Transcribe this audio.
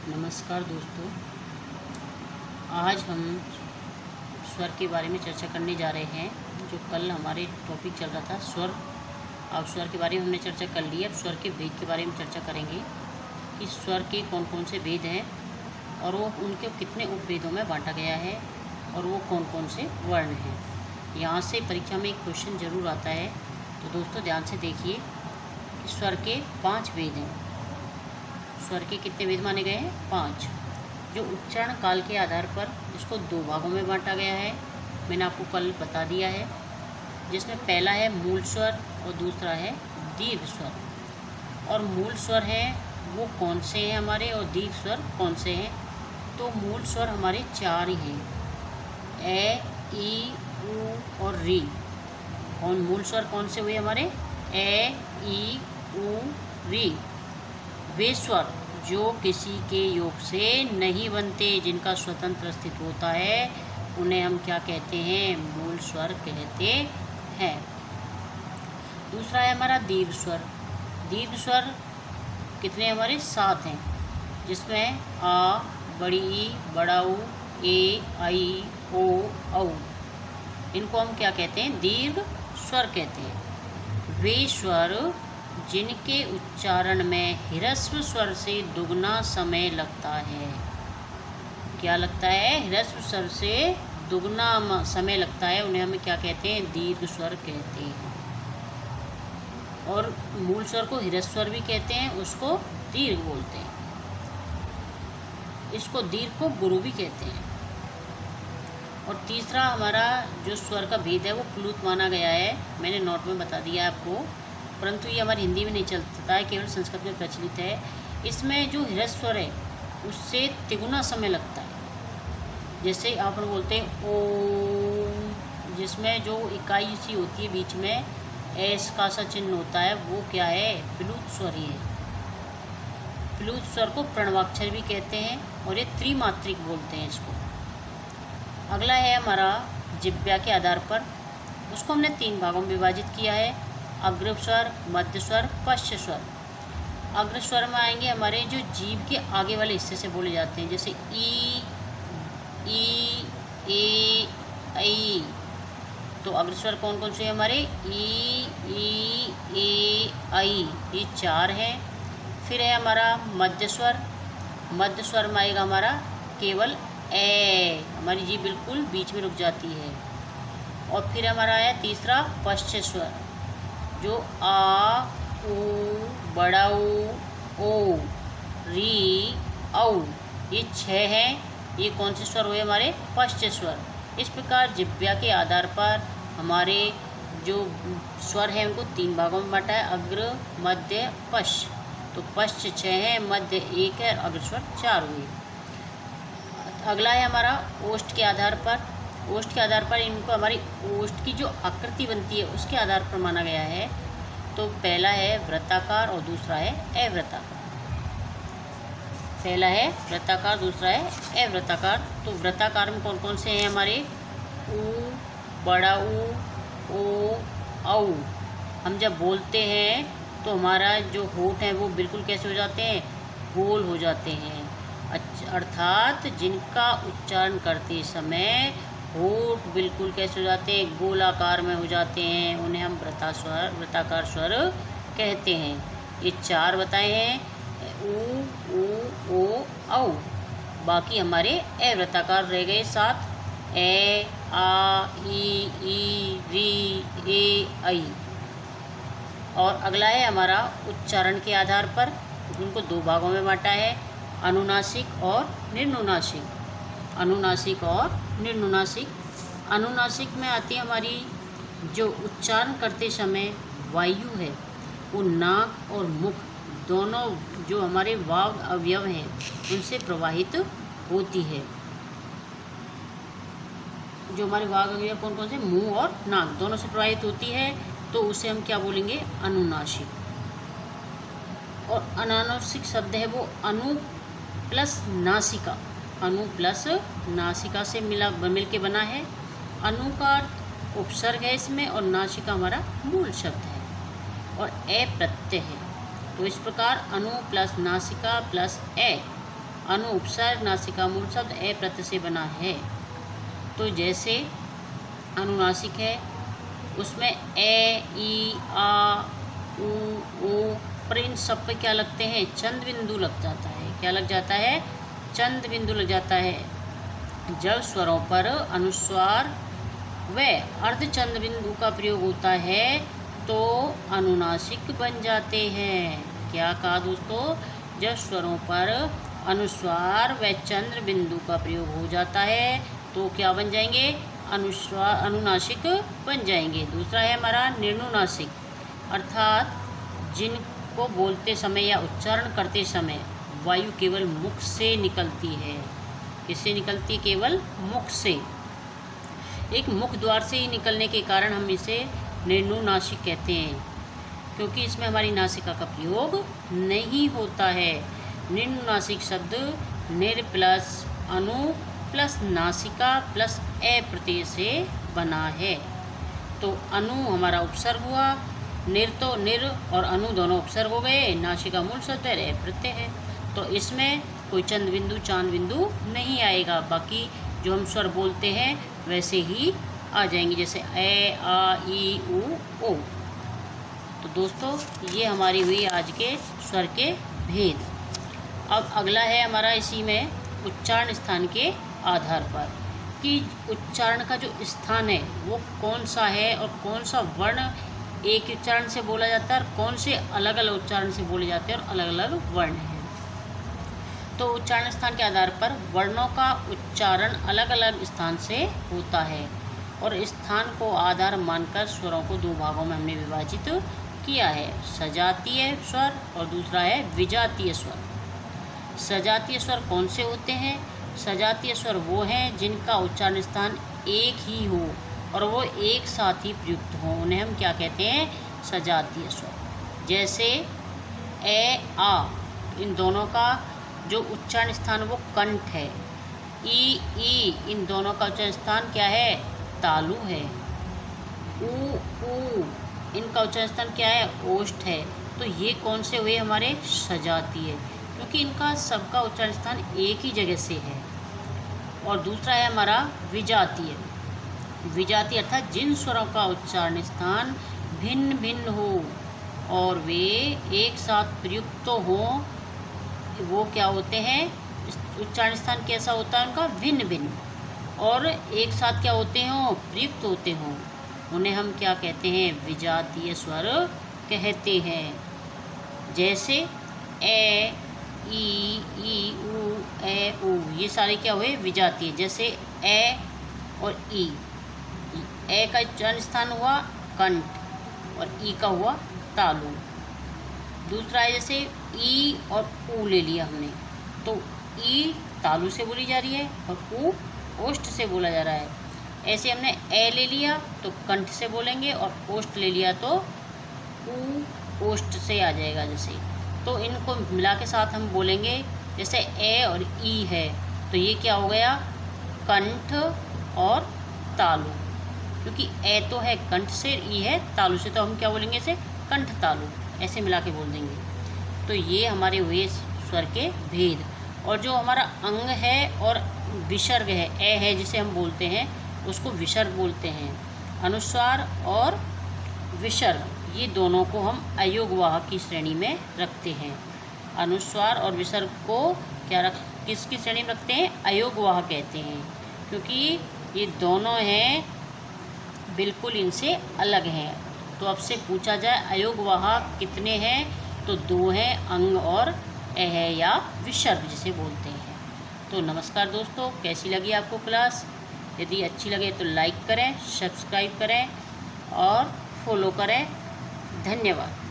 नमस्कार दोस्तों, आज हम स्वर के बारे में चर्चा करने जा रहे हैं। जो कल हमारे टॉपिक चल रहा था स्वर, अब स्वर के बारे में हमने चर्चा कर ली। अब स्वर के भेद के बारे में चर्चा करेंगे कि स्वर के कौन कौन से भेद हैं और वो उनके कितने उपभेदों में बांटा गया है और वो कौन कौन से वर्ण हैं। यहाँ से परीक्षा में एक क्वेश्चन ज़रूर आता है, तो दोस्तों ध्यान से देखिए कि स्वर के 5 भेद हैं। स्वर के कितने भेद माने गए हैं? 5। जो उच्चारण काल के आधार पर इसको 2 भागों में बांटा गया है, मैंने आपको कल बता दिया है, जिसमें पहला है मूल स्वर और दूसरा है दीर्घ स्वर। और मूल स्वर हैं वो कौन से हैं हमारे, और दीर्घ स्वर कौन से हैं? तो मूल स्वर हमारे 4 ही हैं, ए, ई, उ और री। कौन मूल स्वर कौन से हुए हमारे? ए, ई, उ, री। वे स्वर जो किसी के योग से नहीं बनते, जिनका स्वतंत्र अस्तित्व होता है, उन्हें हम क्या कहते हैं? मूल स्वर कहते हैं। दूसरा है हमारा दीर्घ स्वर। दीर्घ स्वर कितने हमारे? 7 हैं, जिसमें आ, बड़ी ई, बड़ा ऊ, ए, आई, ओ, औ। इनको हम क्या कहते हैं? दीर्घ स्वर कहते हैं। वे स्वर जिनके उच्चारण में ह्रस्व स्वर से दुगना समय लगता है। क्या लगता है? ह्रस्व स्वर से दुगना समय लगता है, उन्हें हम क्या कहते हैं? दीर्घ स्वर कहते हैं। और मूल स्वर को ह्रस्व स्वर भी कहते हैं, उसको दीर्घ बोलते हैं। इसको दीर्घ को गुरु भी कहते हैं। और तीसरा हमारा जो स्वर का भेद है वो प्लुत माना गया है, मैंने नोट में बता दिया है आपको, परंतु ये हमारी हिंदी में नहीं चलता है, केवल संस्कृत में प्रचलित है। इसमें जो ह्रस्व स्वर है उससे तिगुना समय लगता है। जैसे आप बोलते हैं ओम, जिसमें जो इकाई सी होती है बीच में एस का सा चिन्ह होता है, वो क्या है? प्लुत स्वर ही है। प्लुत स्वर को प्रणवाक्षर भी कहते हैं और ये त्रिमात्रिक बोलते हैं इसको। अगला है हमारा जिह्वा के आधार पर, उसको हमने 3 भागों में विभाजित किया है, अग्र स्वर, मध्य स्वर, पश्च स्वर। अग्र स्वर में आएंगे हमारे जो जीभ के आगे वाले हिस्से से बोले जाते हैं, जैसे ई, ए, ऐ। तो अग्र स्वर कौन कौन से हैं हमारे? ई, ए, ऐ, ये 4 हैं। फिर है हमारा मध्य स्वर। मध्य स्वर में आएगा हमारा केवल ए, हमारी जीभ बिल्कुल बीच में रुक जाती है। और फिर हमारा है तीसरा पश्च स्वर, जो आ, उ, बड़ा ऊ, ओ, री, औ, ये 6 हैं। ये कौन से स्वर हुए हमारे? पश्च स्वर। इस प्रकार जिह्वा के आधार पर हमारे जो स्वर हैं उनको 3 भागों में बांटा है, अग्र, मध्य, पश्च। तो पश्च 6 हैं, मध्य 1 है, अग्र स्वर 4 हुए। अगला है हमारा ओष्ठ के आधार पर। ओष्ठ के आधार पर इनको हमारी ओष्ठ की जो आकृति बनती है उसके आधार पर माना गया है। तो पहला है वृत्ताकार और दूसरा है अवृत्ताकार। पहला है वृत्ताकार, दूसरा है अवृत्ताकार। तो वृत्ताकार में कौन कौन से हैं हमारे? ऊ, बड़ा ऊ, ओ, औ। हम जब बोलते हैं तो हमारा जो होंठ है वो बिल्कुल कैसे हो जाते हैं? गोल हो जाते हैं। अर्थात जिनका उच्चारण करते समय होंठ बिल्कुल कैसे हो जाते हैं? गोलाकार में हो जाते हैं, उन्हें हम वृत्ताकार स्वर कहते हैं। ये 4 बताए हैं, ऊ, ओ, औ। बाकी हमारे अवृत्ताकार रह गए 7, ए, आ, ई, री, ए, ऐ। और अगला है हमारा उच्चारण के आधार पर, उनको 2 भागों में बांटा है, अनुनासिक और निर्नुनासिक। अनुनासिक और निर्नुनासिक। अनुनासिक में आती है हमारी जो उच्चारण करते समय वायु है वो नाक और मुख दोनों जो हमारे वाग अवयव हैं उनसे प्रवाहित होती है। जो हमारे वाग अवयव कौन कौन से? मुंह और नाक दोनों से प्रवाहित होती है, तो उसे हम क्या बोलेंगे? अनुनासिक। और अनानुनासिक शब्द है वो अनु प्लस नासिका। अनु प्लस नासिका से मिल के बना है। अनु का उपसर्ग है इसमें, और नासिका हमारा मूल शब्द है, और ए प्रत्यय है। तो इस प्रकार अनु प्लस नासिका प्लस ए अनु उपसर्ग नासिका मूल शब्द ए प्रत्यय से बना है। तो जैसे अनुनासिक है उसमें ए, ई, आ, उ, ओ, पर इन सब पे क्या लगते हैं? चंद बिंदु लग जाता है। क्या लग जाता है? चंद बिंदु लग जाता है। जब स्वरों पर अनुस्वार व अर्धचंद बिंदु का प्रयोग होता है तो अनुनासिक बन जाते हैं। क्या कहा दोस्तों? जब स्वरों पर अनुस्वार व चंद्र बिंदु का प्रयोग हो जाता है तो क्या बन जाएंगे? अनुनासिक बन जाएंगे। दूसरा है हमारा निर्नुनासिक, अर्थात जिनको बोलते समय या उच्चारण करते समय वायु केवल मुख से निकलती है। किससे निकलती है? केवल मुख से। एक मुख द्वार से ही निकलने के कारण हम इसे निर्नुनासिक कहते हैं, क्योंकि इसमें हमारी नासिका का प्रयोग नहीं होता है। निर्नुनासिक शब्द निर प्लस अनु प्लस नासिका प्लस ए प्रत्यय से बना है। तो अनु हमारा उपसर्ग हुआ, निर तो निर और अनु दोनों उपसर्ग हो गए, नासिका मूल शब्द है, ए प्रत्यय है। तो इसमें कोई चंद बिंदु चांद बिंदु नहीं आएगा। बाकी जो हम स्वर बोलते हैं वैसे ही आ जाएंगे, जैसे ए, आ, ई, उ, ओ। तो दोस्तों ये हमारी हुई आज के स्वर के भेद। अब अगला है हमारा इसी में उच्चारण स्थान के आधार पर कि उच्चारण का जो स्थान है वो कौन सा है और कौन सा वर्ण एक उच्चारण से बोला जाता है और कौन से अलग अलग उच्चारण से बोले जाते हैं और अलग अलग वर्ण हैं। तो उच्चारण स्थान के आधार पर वर्णों का उच्चारण अलग अलग स्थान से होता है और स्थान को आधार मानकर स्वरों को दो भागों में हमने विभाजित किया है, सजातीय स्वर और दूसरा है विजातीय स्वर। सजातीय स्वर कौन से होते हैं? सजातीय स्वर वो हैं जिनका उच्चारण स्थान एक ही हो और वो एक साथ ही प्रयुक्त हो, उन्हें हम क्या कहते हैं? सजातीय स्वर। जैसे ए, आ, इन दोनों का जो उच्चारण स्थान वो कंठ है। ई, इन दोनों का उच्चारण स्थान क्या है? तालु है। ऊ, इनका उच्चारण स्थान क्या है? ओष्ठ है। तो ये कौन से हुए? हमारे सजातीय, क्योंकि इनका सबका उच्चारण स्थान एक ही जगह से है। और दूसरा है हमारा विजातीय। विजातीय अर्थात जिन स्वरों का उच्चारण स्थान भिन्न भिन्न हो और वे एक साथ प्रयुक्त तो हों, वो क्या होते हैं? उच्चारण स्थान कैसा होता है उनका? भिन्न भिन्न, और एक साथ क्या होते हों? प्रयुक्त होते हों, उन्हें हम क्या कहते हैं? विजातीय स्वर कहते हैं। जैसे ए, ई, उ, ए, उ, ये सारे क्या हुए? विजातीय। जैसे ए और ई, ए का उच्चारण स्थान हुआ कंठ और ई का हुआ तालु। दूसरा है जैसे ई और ऊ ले लिया हमने, तो ई तालु से बोली जा रही है और ऊ ओष्ठ से बोला जा रहा है। ऐसे हमने ए ले लिया तो कंठ से बोलेंगे और ओष्ठ ले लिया तो ऊ ओष्ठ से आ जाएगा। जैसे तो इनको मिला के साथ हम बोलेंगे, जैसे ए और ई है तो ये क्या हो गया? कंठ और तालु, क्योंकि ए तो है कंठ से, ई है तालु से, तो हम क्या बोलेंगे? इसे कंठ तालु ऐसे मिला के बोल देंगे। तो ये हमारे हुए स्वर के भेद। और जो हमारा अंग है और विसर्ग है, ए है जिसे हम बोलते हैं उसको विसर्ग बोलते हैं। अनुस्वार और विसर्ग ये दोनों को हम अयोगवाहक की श्रेणी में रखते हैं। अनुस्वार और विसर्ग को किसकी श्रेणी में रखते हैं? अयोगवाहक कहते हैं, क्योंकि ये दोनों हैं बिल्कुल इनसे अलग हैं। तो आपसे पूछा जाए अयोगवाहक कितने हैं, तो 2 हैं, अंग और ए है या विसर्ग जिसे बोलते हैं। तो नमस्कार दोस्तों, कैसी लगी आपको क्लास? यदि अच्छी लगे तो लाइक करें, सब्सक्राइब करें और फॉलो करें। धन्यवाद।